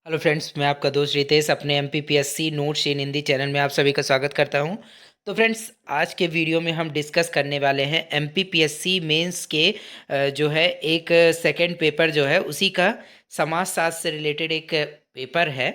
Hello friends, मैं आपका दोस्त रितेश अपने एमपीपीएससी नोट्स इन हिंदी चैनल में आप सभी का स्वागत करता हूं। तो फ्रेंड्स, आज के वीडियो में हम डिस्कस करने वाले हैं एमपीपीएससी मेंस के जो है एक सेकंड पेपर जो है उसी का समाजशास्त्र से रिलेटेड एक पेपर है,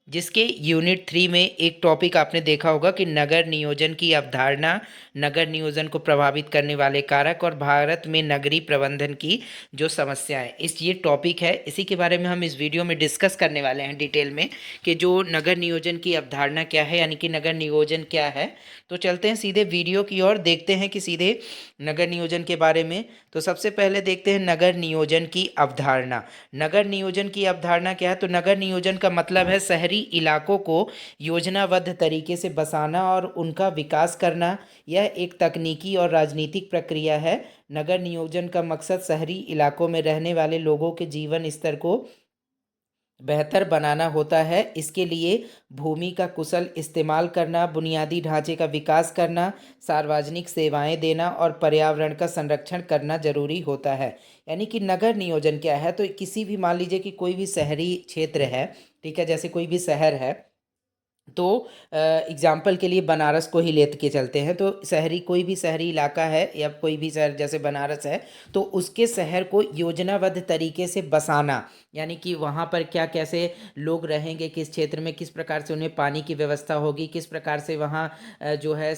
जिसके यूनिट 3 में एक टॉपिक आपने देखा होगा कि नगर नियोजन की अवधारणा, नगर नियोजन को प्रभावित करने वाले कारक और भारत में नगरीय प्रबंधन की जो समस्याएं, ये टॉपिक है। इसी के बारे में हम इस वीडियो में डिस्कस करने वाले हैं डिटेल में कि जो नगर नियोजन की अवधारणा क्या है, यानी कि नगर नियोजन क्या है। तो चलते हैं सीधे वीडियो की ओर, देखते हैं कि सीधे नगर नियोजन के बारे में। तो सबसे पहले देखते हैं नगर नियोजन की अवधारणा। नगर नियोजन की अवधारणा क्या है? तो नगर नियोजन का मतलब है शहरी इलाकों को योजनाबद्ध तरीके से बसाना और उनका विकास करना। यह एक तकनीकी और राजनीतिक प्रक्रिया है। नगर नियोजन का मकसद शहरी इलाकों में रहने वाले लोगों के जीवन स्तर को बेहतर बनाना होता है। इसके लिए भूमि का कुशल इस्तेमाल करना, बुनियादी ढांचे का विकास करना, सार्वजनिक सेवाएं देना और पर्यावरण का संरक्षण करना जरूरी होता है। यानी कि नगर नियोजन क्या है? तो किसी भी, मान लीजिए कि कोई भी शहरी क्षेत्र है, ठीक है, जैसे कोई भी शहर है, तो एग्जाम्पल के लिए बनारस को ही ले के चलते हैं। तो शहरी, कोई भी शहरी इलाका है या कोई भी शहर जैसे बनारस है, तो उसके शहर को योजनाबद्ध तरीके से बसाना, यानी कि वहाँ पर क्या, कैसे लोग रहेंगे, किस क्षेत्र में किस प्रकार से उन्हें पानी की व्यवस्था होगी, किस प्रकार से वहाँ जो है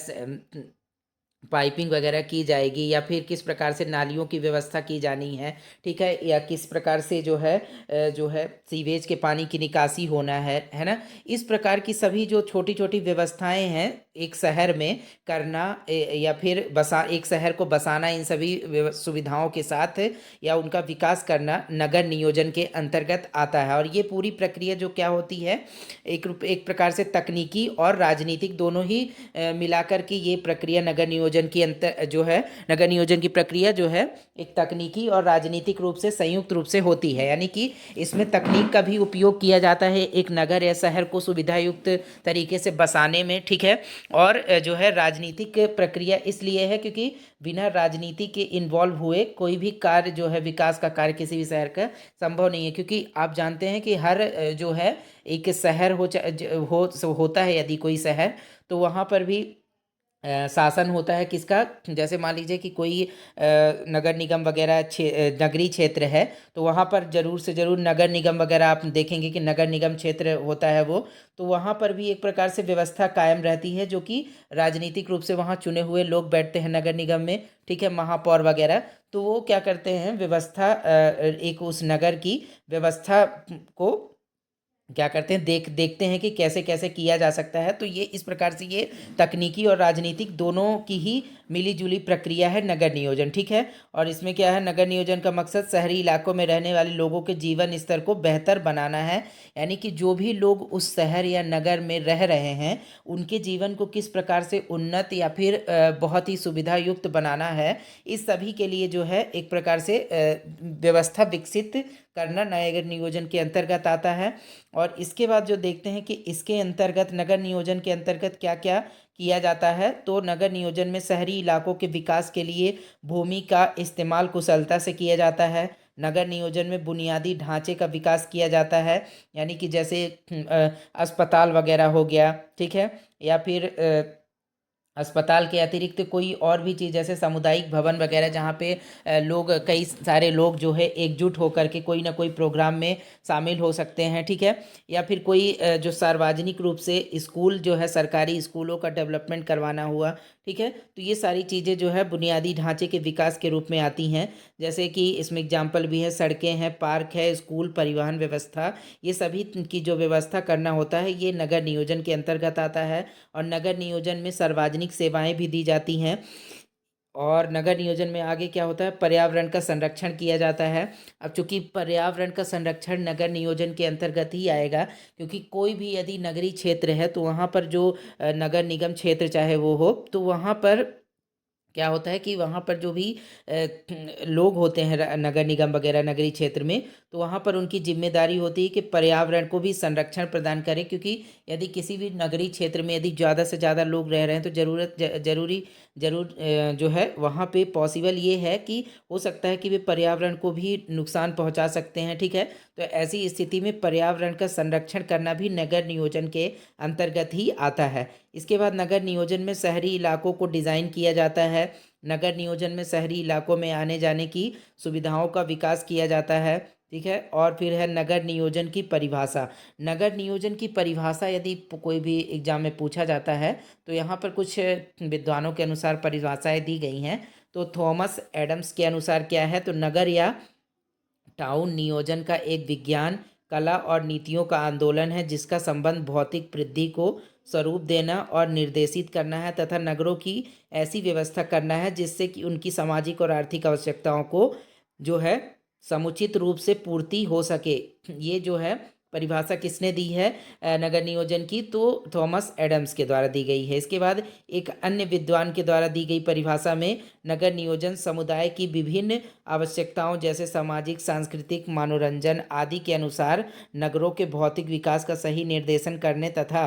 पाइपिंग वगैरह की जाएगी, या फिर किस प्रकार से नालियों की व्यवस्था की जानी है, ठीक है, या किस प्रकार से जो है सीवेज के पानी की निकासी होना है ना। इस प्रकार की सभी जो छोटी छोटी व्यवस्थाएं हैं एक शहर में करना, या फिर बसा एक शहर को बसाना, इन सभी सुविधाओं के साथ या उनका विकास करना नगर नियोजन के अंतर्गत आता है। और ये पूरी प्रक्रिया जो क्या होती है, एक प्रकार से तकनीकी और राजनीतिक दोनों ही मिलाकर के ये प्रक्रिया नगर नियोजन की अंतर जो है, नगर नियोजन की प्रक्रिया जो है एक तकनीकी और राजनीतिक रूप से संयुक्त रूप से होती है। यानी कि इसमें तकनीक का भी उपयोग किया जाता है एक नगर या शहर को सुविधायुक्त तरीके से बसाने में, ठीक है। और जो है राजनीतिक प्रक्रिया इसलिए है क्योंकि बिना राजनीति के इन्वॉल्व हुए कोई भी कार्य जो है, विकास का कार्य किसी भी शहर का संभव नहीं है। क्योंकि आप जानते हैं कि हर जो है एक शहर होता है, यदि कोई शहर, तो वहाँ पर भी शासन होता है किसका? जैसे मान लीजिए कि कोई नगर निगम वगैरह नगरीय क्षेत्र है, तो वहाँ पर जरूर से जरूर नगर निगम वगैरह आप देखेंगे कि नगर निगम क्षेत्र होता है वो। तो वहाँ पर भी एक प्रकार से व्यवस्था कायम रहती है, जो कि राजनीतिक रूप से वहाँ चुने हुए लोग बैठते हैं नगर निगम में, ठीक है, महापौर वगैरह। तो वो क्या करते हैं, व्यवस्था एक उस नगर की व्यवस्था को क्या करते हैं, देखते हैं कि कैसे कैसे किया जा सकता है। तो ये इस प्रकार से ये तकनीकी और राजनीतिक दोनों की ही मिली जुली प्रक्रिया है नगर नियोजन, ठीक है। और इसमें क्या है, नगर नियोजन का मकसद शहरी इलाकों में रहने वाले लोगों के जीवन स्तर को बेहतर बनाना है। यानी कि जो भी लोग उस शहर या नगर में रह रहे हैं, उनके जीवन को किस प्रकार से उन्नत या फिर बहुत ही सुविधा युक्त बनाना है, इस सभी के लिए जो है एक प्रकार से व्यवस्था विकसित करना नगर नियोजन के अंतर्गत आता है। और इसके बाद जो देखते हैं कि इसके अंतर्गत, नगर नियोजन के अंतर्गत क्या क्या किया जाता है, तो नगर नियोजन में शहरी इलाकों के विकास के लिए भूमि का इस्तेमाल कुशलता से किया जाता है। नगर नियोजन में बुनियादी ढांचे का विकास किया जाता है, यानी कि जैसे अस्पताल वगैरह हो गया, ठीक है, या फिर अस्पताल के अतिरिक्त कोई और भी चीज़, जैसे सामुदायिक भवन वगैरह, जहाँ पे लोग, कई सारे लोग जो है एकजुट होकर के कोई ना कोई प्रोग्राम में शामिल हो सकते हैं, ठीक है। या फिर कोई जो सार्वजनिक रूप से स्कूल जो है, सरकारी स्कूलों का डेवलपमेंट करवाना हुआ, ठीक है। तो ये सारी चीज़ें जो है बुनियादी ढांचे के विकास के रूप में आती हैं। जैसे कि इसमें एग्जाम्पल भी है, सड़कें हैं, पार्क है, स्कूल, परिवहन व्यवस्था, ये सभी की जो व्यवस्था करना होता है, ये नगर नियोजन के अंतर्गत आता है। और नगर नियोजन में सार्वजनिक सेवाएं भी दी जाती हैं। और नगर नियोजन में आगे क्या होता है, पर्यावरण का संरक्षण किया जाता है। अब चूंकि पर्यावरण का संरक्षण नगर नियोजन के अंतर्गत ही आएगा, क्योंकि कोई भी यदि नगरीय क्षेत्र है, तो वहाँ पर जो नगर निगम क्षेत्र चाहे वो हो, तो वहाँ पर क्या होता है कि वहाँ पर जो भी लोग होते हैं नगर निगम वगैरह नगरीय क्षेत्र में, तो वहाँ पर उनकी जिम्मेदारी होती है कि पर्यावरण को भी संरक्षण प्रदान करें, क्योंकि यदि किसी भी नगरीय क्षेत्र में यदि ज़्यादा से ज़्यादा लोग रह रहे हैं तो ज़रूर जो है वहाँ पे पॉसिबल ये है कि हो सकता है कि वे पर्यावरण को भी नुकसान पहुँचा सकते हैं, ठीक है। तो ऐसी स्थिति में पर्यावरण का संरक्षण करना भी नगर नियोजन के अंतर्गत ही आता है। इसके बाद नगर नियोजन में शहरी इलाकों को डिज़ाइन किया जाता है। नगर नियोजन में शहरी इलाकों में आने जाने की सुविधाओं का विकास किया जाता है, ठीक है। और फिर है नगर नियोजन की परिभाषा। नगर नियोजन की परिभाषा यदि कोई भी एग्जाम में पूछा जाता है तो यहाँ पर कुछ विद्वानों के अनुसार परिभाषाएं दी गई हैं। तो थॉमस एडम्स के अनुसार क्या है, तो नगर या टाउन नियोजन का एक विज्ञान, कला और नीतियों का आंदोलन है जिसका संबंध भौतिक वृद्धि को स्वरूप देना और निर्देशित करना है तथा नगरों की ऐसी व्यवस्था करना है जिससे कि उनकी सामाजिक और आर्थिक आवश्यकताओं को जो है समुचित रूप से पूर्ति हो सके। ये जो है परिभाषा किसने दी है नगर नियोजन की, तो थॉमस एडम्स के द्वारा दी गई है। इसके बाद एक अन्य विद्वान के द्वारा दी गई परिभाषा में नगर नियोजन समुदाय की विभिन्न आवश्यकताओं जैसे सामाजिक, सांस्कृतिक, मनोरंजन आदि के अनुसार नगरों के भौतिक विकास का सही निर्देशन करने तथा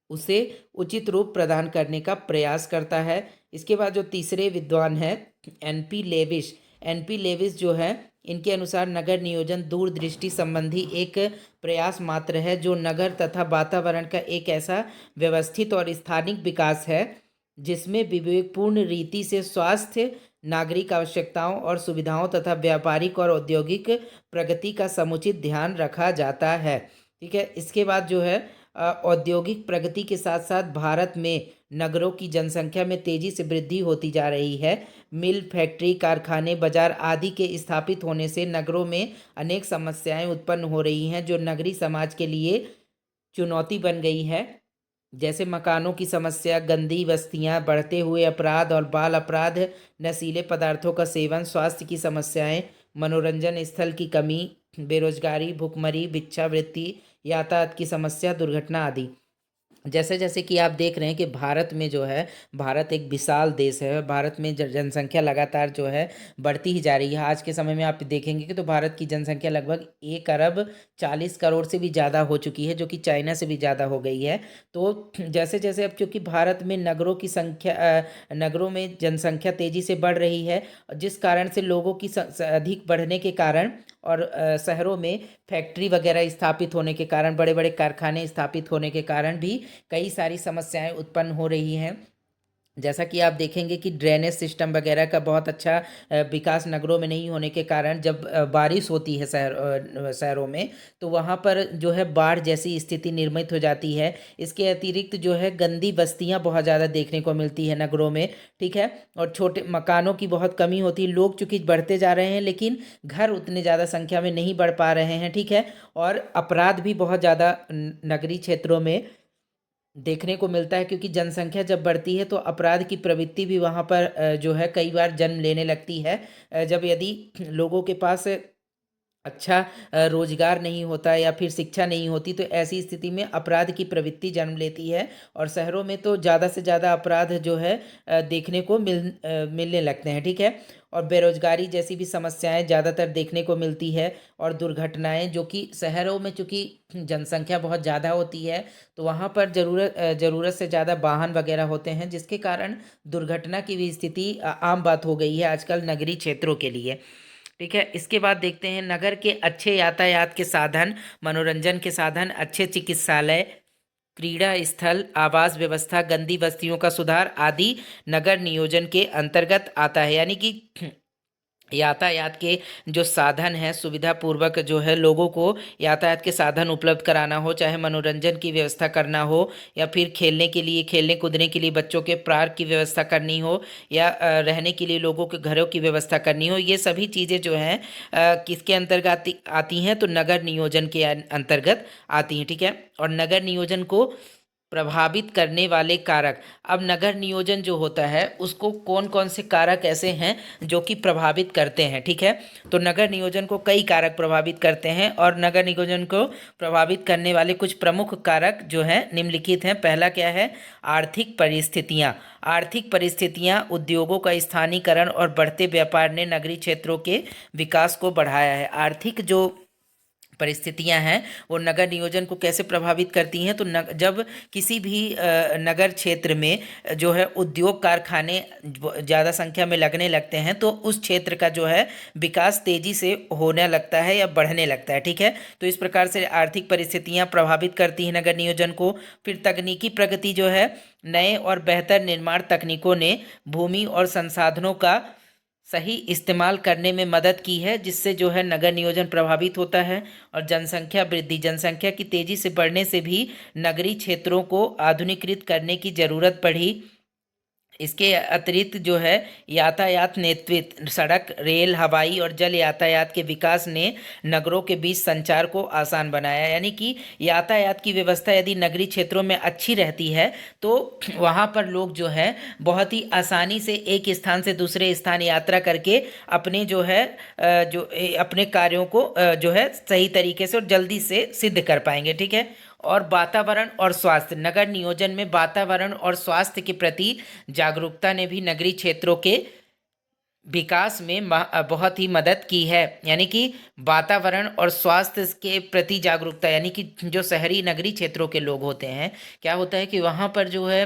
उसे उचित रूप प्रदान करने का प्रयास करता है। इसके बाद जो तीसरे विद्वान हैं एनपी लेविस जो है, इनके अनुसार नगर नियोजन दूरदृष्टि संबंधी एक प्रयास मात्र है जो नगर तथा वातावरण का एक ऐसा व्यवस्थित और स्थानिक विकास है जिसमें विवेकपूर्ण रीति से स्वास्थ्य, नागरिक आवश्यकताओं और सुविधाओं तथा व्यापारिक और औद्योगिक प्रगति का समुचित ध्यान रखा जाता है, ठीक है। इसके बाद जो है औद्योगिक प्रगति के साथ साथ भारत में नगरों की जनसंख्या में तेजी से वृद्धि होती जा रही है। मिल, फैक्ट्री, कारखाने, बाजार आदि के स्थापित होने से नगरों में अनेक समस्याएं उत्पन्न हो रही हैं जो नगरीय समाज के लिए चुनौती बन गई है, जैसे मकानों की समस्या, गंदी बस्तियां, बढ़ते हुए अपराध और बाल अपराध, नशीले पदार्थों का सेवन, स्वास्थ्य की समस्याएं, मनोरंजन स्थल की कमी, बेरोजगारी, भुखमरी, भिक्षावृत्ति, यातायात की समस्या, दुर्घटना आदि। जैसे जैसे कि आप देख रहे हैं कि भारत में जो है, भारत एक विशाल देश है। भारत में जनसंख्या लगातार जो है बढ़ती ही जा रही है। आज के समय में आप देखेंगे कि तो भारत की जनसंख्या लगभग 1 अरब 40 करोड़ से भी ज़्यादा हो चुकी है, जो कि चाइना से भी ज़्यादा हो गई है। तो जैसे जैसे अब चूँकि भारत में नगरों में जनसंख्या तेज़ी से बढ़ रही है, जिस कारण से लोगों की अधिक बढ़ने के कारण और शहरों में फैक्ट्री वगैरह स्थापित होने के कारण, बड़े बड़े कारखाने स्थापित होने के कारण भी कई सारी समस्याएं उत्पन्न हो रही हैं। जैसा कि आप देखेंगे कि ड्रेनेज सिस्टम वगैरह का बहुत अच्छा विकास नगरों में नहीं होने के कारण जब बारिश होती है शहरों में, तो वहाँ पर जो है बाढ़ जैसी स्थिति निर्मित हो जाती है। इसके अतिरिक्त जो है गंदी बस्तियाँ बहुत ज़्यादा देखने को मिलती है नगरों में, ठीक है। और छोटे मकानों की बहुत कमी होती है। लोग चूँकि बढ़ते जा रहे हैं लेकिन घर उतने ज़्यादा संख्या में नहीं बढ़ पा रहे हैं, ठीक है। और अपराध भी बहुत ज़्यादा नगरीय क्षेत्रों में देखने को मिलता है, क्योंकि जनसंख्या जब बढ़ती है तो अपराध की प्रवृत्ति भी वहाँ पर जो है कई बार जन्म लेने लगती है। जब यदि लोगों के पास अच्छा रोजगार नहीं होता या फिर शिक्षा नहीं होती तो ऐसी स्थिति में अपराध की प्रवृत्ति जन्म लेती है और शहरों में तो ज़्यादा से ज़्यादा अपराध जो है देखने को मिलने लगते हैं, ठीक है। और बेरोजगारी जैसी भी समस्याएं ज़्यादातर देखने को मिलती है और दुर्घटनाएं, जो कि शहरों में चूँकि जनसंख्या बहुत ज़्यादा होती है तो वहाँ पर ज़रूरत से ज़्यादा वाहन वगैरह होते हैं, जिसके कारण दुर्घटना की भी स्थिति आम बात हो गई है आजकल नगरीय क्षेत्रों के लिए, ठीक है। इसके बाद देखते हैं नगर के अच्छे यातायात के साधन, मनोरंजन के साधन, अच्छे चिकित्सालय, क्रीड़ा स्थल, आवास व्यवस्था, गंदी बस्तियों का सुधार आदि नगर नियोजन के अंतर्गत आता है। यानी कि यातायात के जो साधन हैं, सुविधा पूर्वक जो है लोगों को यातायात के साधन उपलब्ध कराना हो, चाहे मनोरंजन की व्यवस्था करना हो या फिर खेलने कूदने के लिए बच्चों के पार्क की व्यवस्था करनी हो या रहने के लिए लोगों के घरों की व्यवस्था करनी हो, ये सभी चीज़ें जो हैं किसके अंतर्गत आती हैं, तो नगर नियोजन के अंतर्गत आती हैं, ठीक है। और नगर नियोजन को प्रभावित करने वाले कारक। अब नगर नियोजन जो होता है उसको कौन कौन से कारक ऐसे हैं जो कि प्रभावित करते हैं, ठीक है। तो नगर नियोजन को कई कारक प्रभावित करते हैं और नगर नियोजन को प्रभावित करने वाले कुछ प्रमुख कारक जो हैं निम्नलिखित हैं। पहला क्या है? आर्थिक परिस्थितियाँ। आर्थिक परिस्थितियाँ, उद्योगों का स्थानीयकरण और बढ़ते व्यापार ने नगरीय क्षेत्रों के विकास को बढ़ाया है। आर्थिक जो परिस्थितियां हैं वो नगर नियोजन को कैसे प्रभावित करती हैं? तो जब किसी भी नगर क्षेत्र में जो है उद्योग कारखाने ज़्यादा संख्या में लगने लगते हैं तो उस क्षेत्र का जो है विकास तेजी से होने लगता है या बढ़ने लगता है, ठीक है। तो इस प्रकार से आर्थिक परिस्थितियां प्रभावित करती हैं नगर नियोजन को। फिर तकनीकी प्रगति जो है, नए और बेहतर निर्माण तकनीकों ने भूमि और संसाधनों का सही इस्तेमाल करने में मदद की है, जिससे जो है नगर नियोजन प्रभावित होता है। और जनसंख्या वृद्धि, जनसंख्या की तेजी से बढ़ने से भी नगरीय क्षेत्रों को आधुनिकीकृत करने की जरूरत पड़ी। इसके अतिरिक्त जो है यातायात नेतृत्व, सड़क, रेल, हवाई और जल यातायात के विकास ने नगरों के बीच संचार को आसान बनाया। यानी कि यातायात की व्यवस्था यदि नगरीय क्षेत्रों में अच्छी रहती है तो वहाँ पर लोग जो है बहुत ही आसानी से एक स्थान से दूसरे स्थान यात्रा करके अपने जो है अपने कार्यों को जो है सही तरीके से और जल्दी से सिद्ध कर पाएंगे, ठीक है। और वातावरण और स्वास्थ्य, नगर नियोजन में वातावरण और स्वास्थ्य के प्रति जागरूकता ने भी नगरीय क्षेत्रों के विकास में बहुत ही मदद की है। यानी कि वातावरण और स्वास्थ्य के प्रति जागरूकता, यानी कि जो शहरी नगरीय क्षेत्रों के लोग होते हैं, क्या होता है कि वहाँ पर जो है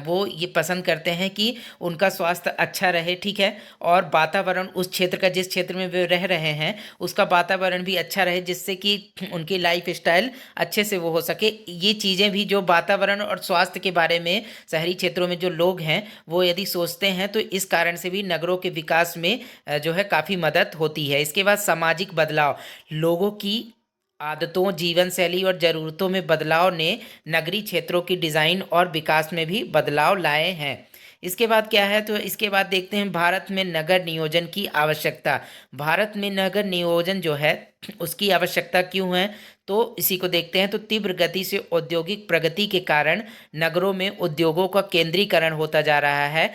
वो ये पसंद करते हैं कि उनका स्वास्थ्य अच्छा रहे, ठीक है। और वातावरण उस क्षेत्र का, जिस क्षेत्र में वे रह रहे हैं उसका वातावरण भी अच्छा रहे, जिससे कि उनकी लाइफ स्टाइल अच्छे से वो हो सके। ये चीज़ें भी जो वातावरण और स्वास्थ्य के बारे में शहरी क्षेत्रों में जो लोग हैं वो यदि सोचते हैं तो इस कारण से भी नगरों के विकास में जो है काफ़ी मदद होती है। इसके बाद सामाजिक बदलाव, लोगों की आदतों, जीवन शैली और ज़रूरतों में बदलाव ने नगरीय क्षेत्रों की डिज़ाइन और विकास में भी बदलाव लाए हैं। इसके बाद क्या है? तो इसके बाद देखते हैं भारत में नगर नियोजन की आवश्यकता। भारत में नगर नियोजन जो है उसकी आवश्यकता क्यों है? तो इसी को देखते हैं। तो तीव्र गति से औद्योगिक प्रगति के कारण नगरों में उद्योगों का केंद्रीकरण होता जा रहा है,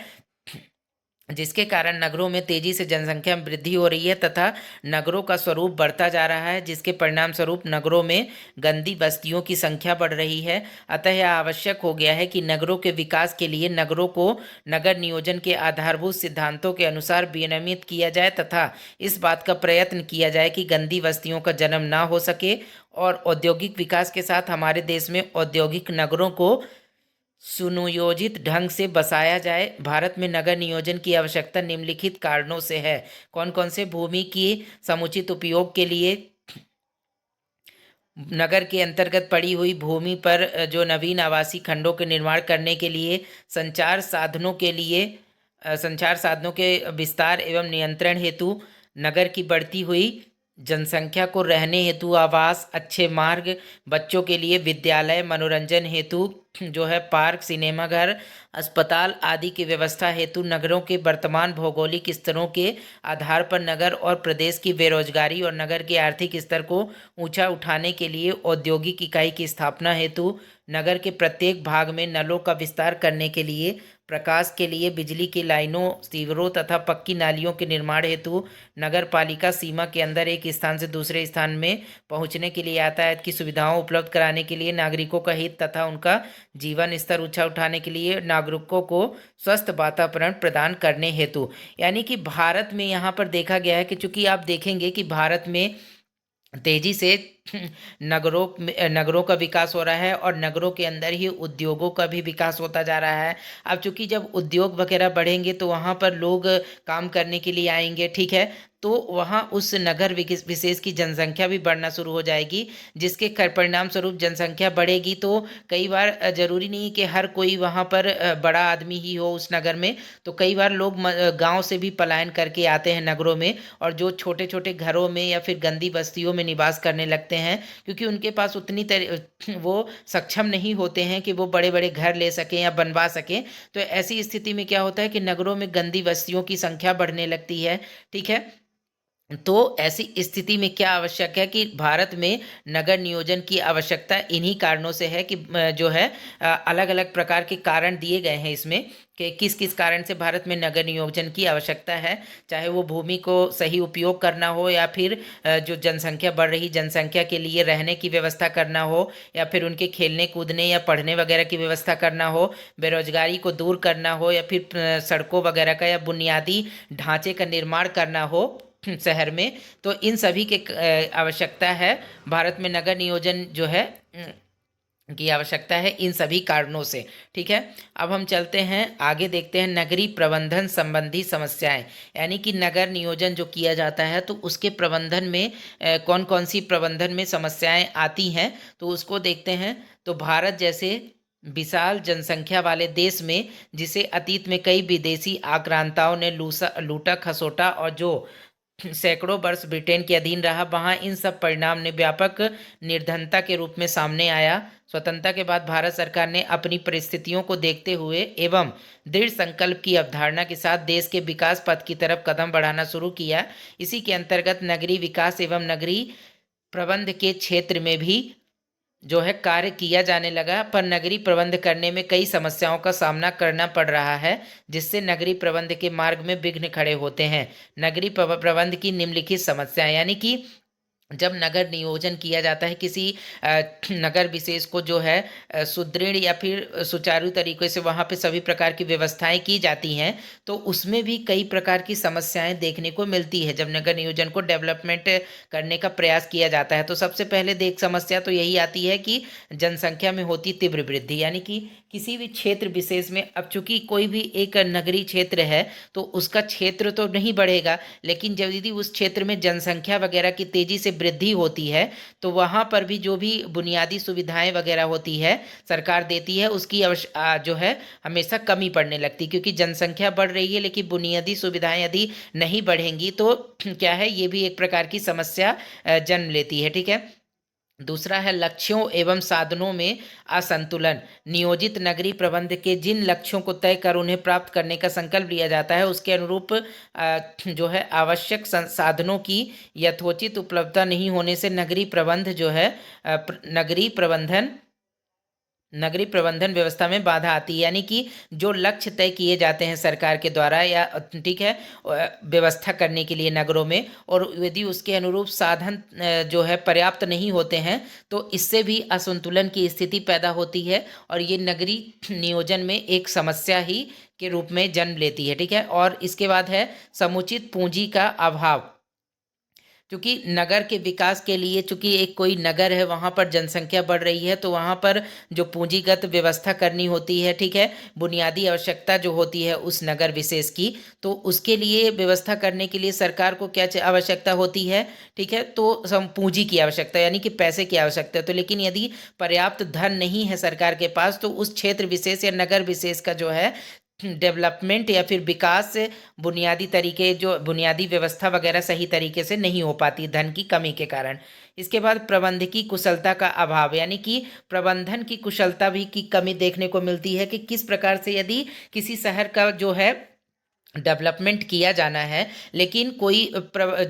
जिसके कारण नगरों में तेजी से जनसंख्या में वृद्धि हो रही है तथा नगरों का स्वरूप बढ़ता जा रहा है, जिसके परिणाम स्वरूप नगरों में गंदी बस्तियों की संख्या बढ़ रही है। अतः यह आवश्यक हो गया है कि नगरों के विकास के लिए नगरों को नगर नियोजन के आधारभूत सिद्धांतों के अनुसार विनियमित किया जाए तथा इस बात का प्रयत्न किया जाए कि गंदी बस्तियों का जन्म ना हो सके। और औद्योगिक विकास के साथ हमारे देश में औद्योगिक नगरों को सुनियोजित ढंग से बसाया जाए। भारत में नगर नियोजन की आवश्यकता निम्नलिखित कारणों से है। कौन कौन से? भूमि की समुचित उपयोग के लिए, नगर के अंतर्गत पड़ी हुई भूमि पर जो नवीन आवासीय खंडों के निर्माण करने के लिए, संचार साधनों के लिए, संचार साधनों के विस्तार एवं नियंत्रण हेतु, नगर की बढ़ती हुई जनसंख्या को रहने हेतु आवास, अच्छे मार्ग, बच्चों के लिए विद्यालय, मनोरंजन हेतु जो है पार्क, सिनेमाघर, अस्पताल आदि की व्यवस्था हेतु नगरों के वर्तमान भौगोलिक स्तरों के आधार पर नगर और प्रदेश की बेरोजगारी और नगर के आर्थिक स्तर को ऊंचा उठाने के लिए औद्योगिक इकाई की स्थापना हेतु, नगर के प्रत्येक भाग में नलों का विस्तार करने के लिए, प्रकाश के लिए बिजली की लाइनों, सीवरों तथा पक्की नालियों के निर्माण हेतु, नगर पालिका सीमा के अंदर एक स्थान से दूसरे स्थान में पहुंचने के लिए यातायात की सुविधाओं उपलब्ध कराने के लिए, नागरिकों का हित तथा उनका जीवन स्तर ऊंचा उठाने के लिए, नागरिकों को स्वस्थ वातावरण प्रदान करने हेतु। यानी कि भारत में यहाँ पर देखा गया है कि चूंकि आप देखेंगे कि भारत में तेजी से नगरों का विकास हो रहा है और नगरों के अंदर ही उद्योगों का भी विकास होता जा रहा है। अब चूंकि जब उद्योग वगैरह बढ़ेंगे तो वहाँ पर लोग काम करने के लिए आएंगे, ठीक है। तो वहाँ उस नगर विशेष की जनसंख्या भी बढ़ना शुरू हो जाएगी, जिसके परिणाम स्वरूप जनसंख्या बढ़ेगी तो कई बार ज़रूरी नहीं कि हर कोई वहाँ पर बड़ा आदमी ही हो उस नगर में। तो कई बार लोग गांव से भी पलायन करके आते हैं नगरों में और जो छोटे छोटे घरों में या फिर गंदी बस्तियों में निवास करने लगते हैं, क्योंकि उनके पास वो सक्षम नहीं होते हैं कि वो बड़े बड़े घर ले सकें या बनवा सकें। तो ऐसी स्थिति में क्या होता है कि नगरों में गंदी बस्तियों की संख्या बढ़ने लगती है, ठीक है। तो ऐसी स्थिति में क्या आवश्यक है कि भारत में नगर नियोजन की आवश्यकता इन्हीं कारणों से है कि जो है अलग अलग प्रकार के कारण दिए गए हैं इसमें कि किस किस कारण से भारत में नगर नियोजन की आवश्यकता है। चाहे वो भूमि को सही उपयोग करना हो, या फिर जो जनसंख्या बढ़ रही जनसंख्या के लिए रहने की व्यवस्था करना हो, या फिर उनके खेलने कूदने या पढ़ने वगैरह की व्यवस्था करना हो, बेरोजगारी को दूर करना हो, या फिर सड़कों वगैरह का या बुनियादी ढांचे का निर्माण करना हो शहर में। तो इन सभी के आवश्यकता है। भारत में नगर नियोजन जो है की आवश्यकता है इन सभी कारणों से। ठीक है, अब हम चलते हैं आगे, देखते हैं नगरीय प्रबंधन संबंधी समस्याएं। यानी कि नगर नियोजन जो किया जाता है तो उसके प्रबंधन में कौन कौन सी प्रबंधन में समस्याएं आती हैं, तो उसको देखते हैं। तो भारत जैसे विशाल जनसंख्या वाले देश में, जिसे अतीत में कई विदेशी आक्रांताओं ने लूटा खसोटा और जो सैकड़ों वर्ष ब्रिटेन के अधीन रहा, वहां इन सब परिणाम ने व्यापक निर्धनता के रूप में सामने आया। स्वतंत्रता के बाद भारत सरकार ने अपनी परिस्थितियों को देखते हुए एवं दृढ़ संकल्प की अवधारणा के साथ देश के विकास पथ की तरफ कदम बढ़ाना शुरू किया। इसी के अंतर्गत नगरीय विकास एवं नगरीय प्रबंध के क्षेत्र में भी जो है कार्य किया जाने लगा, पर नगरीय प्रबंध करने में कई समस्याओं का सामना करना पड़ रहा है, जिससे नगरीय प्रबंध के मार्ग में विघ्न खड़े होते हैं। नगरीय प्रबंध की निम्नलिखित समस्याएं, यानी कि जब नगर नियोजन किया जाता है किसी नगर विशेष को जो है सुदृढ़ या फिर सुचारू तरीके से वहाँ पे सभी प्रकार की व्यवस्थाएं की जाती हैं, तो उसमें भी कई प्रकार की समस्याएं देखने को मिलती है जब नगर नियोजन को डेवलपमेंट करने का प्रयास किया जाता है। तो सबसे पहले देख समस्या तो यही आती है कि जनसंख्या में होती तीव्र वृद्धि, यानी कि किसी भी क्षेत्र विशेष में, अब चूंकि कोई भी एक नगरीय क्षेत्र है तो उसका क्षेत्र तो नहीं बढ़ेगा, लेकिन जब यदि उस क्षेत्र में जनसंख्या वगैरह की तेजी से वृद्धि होती है तो वहाँ पर भी जो भी बुनियादी सुविधाएं वगैरह होती है सरकार देती है, उसकी जो है हमेशा कमी पड़ने लगती, क्योंकि जनसंख्या बढ़ रही है लेकिन बुनियादी सुविधाएं यदि नहीं बढ़ेंगी तो क्या है, ये भी एक प्रकार की समस्या जन्म लेती है। ठीक है, दूसरा है लक्ष्यों एवं साधनों में असंतुलन। नियोजित नगरीय प्रबंध के जिन लक्ष्यों को तय कर उन्हें प्राप्त करने का संकल्प लिया जाता है उसके अनुरूप जो है आवश्यक संसाधनों की यथोचित उपलब्धता नहीं होने से नगरीय प्रबंधन व्यवस्था में बाधा आती है। यानी कि जो लक्ष्य तय किए जाते हैं सरकार के द्वारा या ठीक है व्यवस्था करने के लिए नगरों में, और यदि उसके अनुरूप साधन जो है पर्याप्त नहीं होते हैं तो इससे भी असंतुलन की स्थिति पैदा होती है, और ये नगरीय नियोजन में एक समस्या ही के रूप में जन्म लेती है। ठीक है, और इसके बाद है समुचित पूंजी का अभाव। क्योंकि नगर के विकास के लिए, चूंकि एक कोई नगर है वहाँ पर जनसंख्या बढ़ रही है तो वहाँ पर जो पूंजीगत व्यवस्था करनी होती है, ठीक है, बुनियादी आवश्यकता जो होती है उस नगर विशेष की, तो उसके लिए व्यवस्था करने के लिए सरकार को क्या आवश्यकता होती है, ठीक है, तो सम पूंजी की आवश्यकता, यानी कि पैसे की आवश्यकता। तो लेकिन यदि पर्याप्त धन नहीं है सरकार के पास तो उस क्षेत्र विशेष या नगर विशेष का जो है डेवलपमेंट या फिर विकास बुनियादी तरीके जो बुनियादी व्यवस्था वगैरह सही तरीके से नहीं हो पाती धन की कमी के कारण। इसके बाद प्रबंध की कुशलता का अभाव, यानी कि प्रबंधन की कुशलता भी की कमी देखने को मिलती है कि किस प्रकार से यदि किसी शहर का जो है डेवलपमेंट किया जाना है लेकिन कोई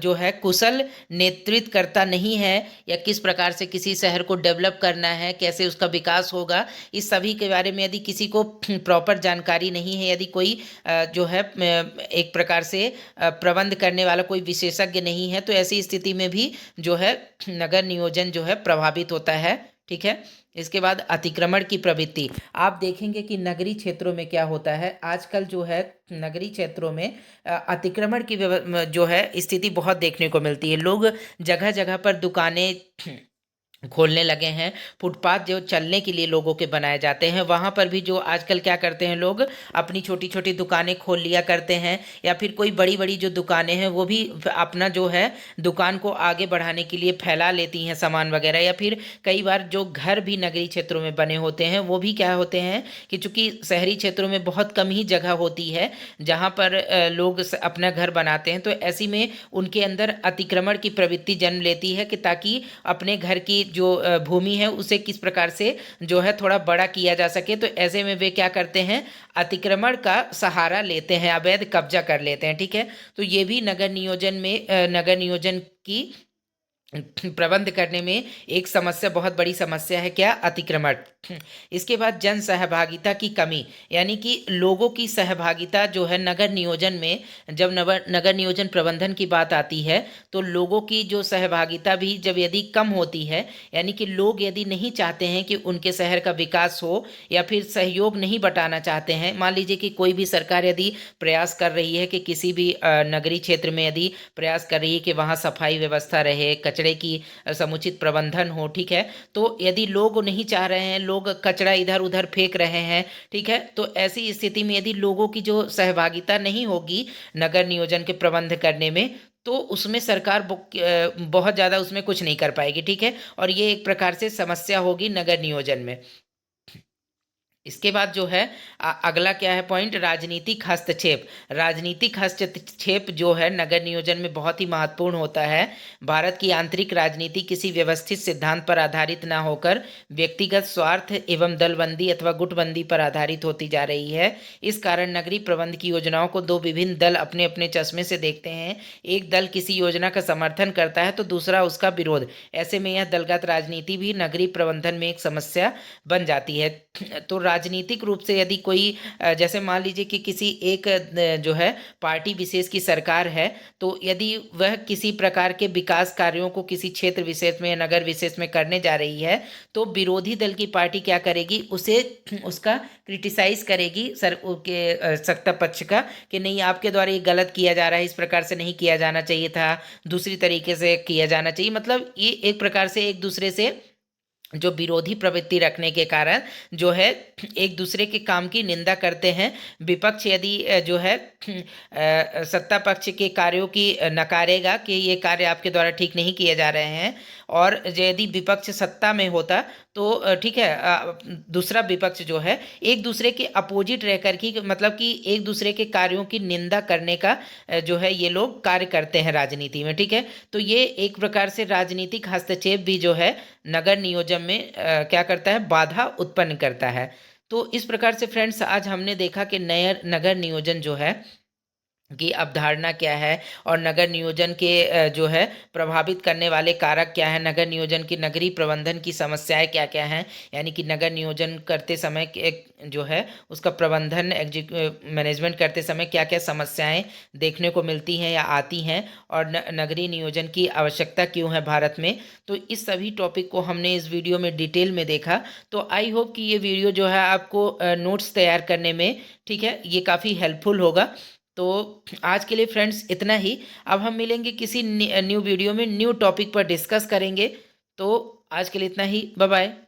जो है कुशल नेतृत्व करता नहीं है, या किस प्रकार से किसी शहर को डेवलप करना है, कैसे उसका विकास होगा, इस सभी के बारे में यदि किसी को प्रॉपर जानकारी नहीं है, यदि कोई जो है एक प्रकार से प्रबंध करने वाला कोई विशेषज्ञ नहीं है, तो ऐसी स्थिति में भी जो है नगर नियोजन जो है प्रभावित होता है। ठीक है, इसके बाद अतिक्रमण की प्रवृत्ति। आप देखेंगे कि नगरीय क्षेत्रों में क्या होता है आजकल जो है नगरीय क्षेत्रों में अतिक्रमण की जो है स्थिति बहुत देखने को मिलती है। लोग जगह जगह पर दुकानें खोलने लगे हैं, फुटपाथ जो चलने के लिए लोगों के बनाए जाते हैं वहाँ पर भी जो आजकल क्या करते हैं लोग अपनी छोटी छोटी दुकानें खोल लिया करते हैं, या फिर कोई बड़ी बड़ी जो दुकानें हैं वो भी अपना जो है दुकान को आगे बढ़ाने के लिए फैला लेती हैं सामान वगैरह, या फिर कई बार जो घर भी नगरीय क्षेत्रों में बने होते हैं वो भी क्या होते हैं कि चूंकि शहरी क्षेत्रों में बहुत कम ही जगह होती है जहाँ पर लोग अपना घर बनाते हैं, तो ऐसी में उनके अंदर अतिक्रमण की प्रवृत्ति जन्म लेती है कि ताकि अपने घर की जो भूमि है उसे किस प्रकार से जो है थोड़ा बड़ा किया जा सके। तो ऐसे में वे क्या करते हैं, अतिक्रमण का सहारा लेते हैं, अवैध कब्जा कर लेते हैं। ठीक है, तो ये भी नगर नियोजन में नगर नियोजन की प्रबंध करने में एक समस्या, बहुत बड़ी समस्या है, क्या, अतिक्रमण। इसके बाद जन सहभागिता की कमी, यानी कि लोगों की सहभागिता जो है नगर नियोजन में, जब नगर नियोजन प्रबंधन की बात आती है तो लोगों की जो सहभागिता भी जब यदि कम होती है, यानी कि लोग यदि नहीं चाहते हैं कि उनके शहर का विकास हो या फिर सहयोग नहीं बटाना चाहते हैं। मान लीजिए कि कोई भी सरकार यदि प्रयास कर रही है कि किसी भी नगरीय क्षेत्र में यदि प्रयास कर रही है कि वहाँ सफाई व्यवस्था रहे, कचरे की समुचित प्रबंधन हो, ठीक है, तो यदि लोग नहीं चाह रहे हैं, लोग कचरा इधर उधर फेंक रहे हैं, ठीक है, तो ऐसी स्थिति में यदि लोगों की जो सहभागिता नहीं होगी नगर नियोजन के प्रबंध करने में, तो उसमें सरकार बहुत ज़्यादा उसमें कुछ नहीं कर पाएगी। ठीक है, और ये एक प्रकार से समस्या होगी नगर नियोजन में। इसके बाद जो है अगला क्या है पॉइंट, राजनीतिक हस्तक्षेप। राजनीतिक हस्तक्षेप जो है नगर नियोजन में बहुत ही महत्वपूर्ण होता है। भारत की आंतरिक राजनीति किसी व्यवस्थित सिद्धांत पर आधारित ना होकर व्यक्तिगत स्वार्थ एवं दलबंदी अथवा गुटबंदी पर आधारित होती जा रही है। इस कारण नगरीय प्रबंध की योजनाओं को दो विभिन्न दल अपने अपने चश्मे से देखते हैं। एक दल किसी योजना का समर्थन करता है तो दूसरा उसका विरोध। ऐसे में यह दलगत राजनीति भी नगरीय प्रबंधन में एक समस्या बन जाती है। तो राजनीतिक रूप से यदि कोई जैसे मान लीजिए कि किसी एक जो है पार्टी विशेष की सरकार है, तो यदि वह किसी प्रकार के विकास कार्यों को किसी क्षेत्र विशेष में या नगर विशेष में करने जा रही है, तो विरोधी दल की पार्टी क्या करेगी, उसे उसका क्रिटिसाइज करेगी के सत्ता पक्ष का, कि नहीं आपके द्वारा ये गलत किया जा रहा है, इस प्रकार से नहीं किया जाना चाहिए था, दूसरी तरीके से किया जाना चाहिए। मतलब ये एक प्रकार से एक दूसरे से जो विरोधी प्रवृत्ति रखने के कारण जो है एक दूसरे के काम की निंदा करते हैं। विपक्ष यदि जो है सत्ता पक्ष के कार्यों की नकारेगा कि ये कार्य आपके द्वारा ठीक नहीं किए जा रहे हैं, और यदि विपक्ष सत्ता में होता तो ठीक है, दूसरा विपक्ष जो है एक दूसरे के अपोजिट रह कर के, मतलब कि एक दूसरे के कार्यों की निंदा करने का जो है ये लोग कार्य करते हैं राजनीति में। ठीक है, तो ये एक प्रकार से राजनीतिक हस्तक्षेप भी जो है नगर नियोजन में क्या करता है, बाधा उत्पन्न करता है। तो इस प्रकार से फ्रेंड्स आज हमने देखा कि नया नगर नियोजन जो है की अवधारणा क्या है, और नगर नियोजन के जो है प्रभावित करने वाले कारक क्या है, नगर नियोजन की नगरीय प्रबंधन की समस्याएं क्या क्या हैं, यानी कि नगर नियोजन करते समय एक जो है उसका प्रबंधन मैनेजमेंट करते समय क्या क्या समस्याएं देखने को मिलती हैं या आती हैं, और नगरीय नियोजन की आवश्यकता क्यों है भारत में। तो इस सभी टॉपिक को हमने इस वीडियो में डिटेल में देखा। तो आई होप कि ये वीडियो जो है आपको नोट्स तैयार करने में, ठीक है, ये काफ़ी हेल्पफुल होगा। तो आज के लिए फ्रेंड्स इतना ही। अब हम मिलेंगे किसी न्यू वीडियो में, न्यू टॉपिक पर डिस्कस करेंगे। तो आज के लिए इतना ही, बाय बाय।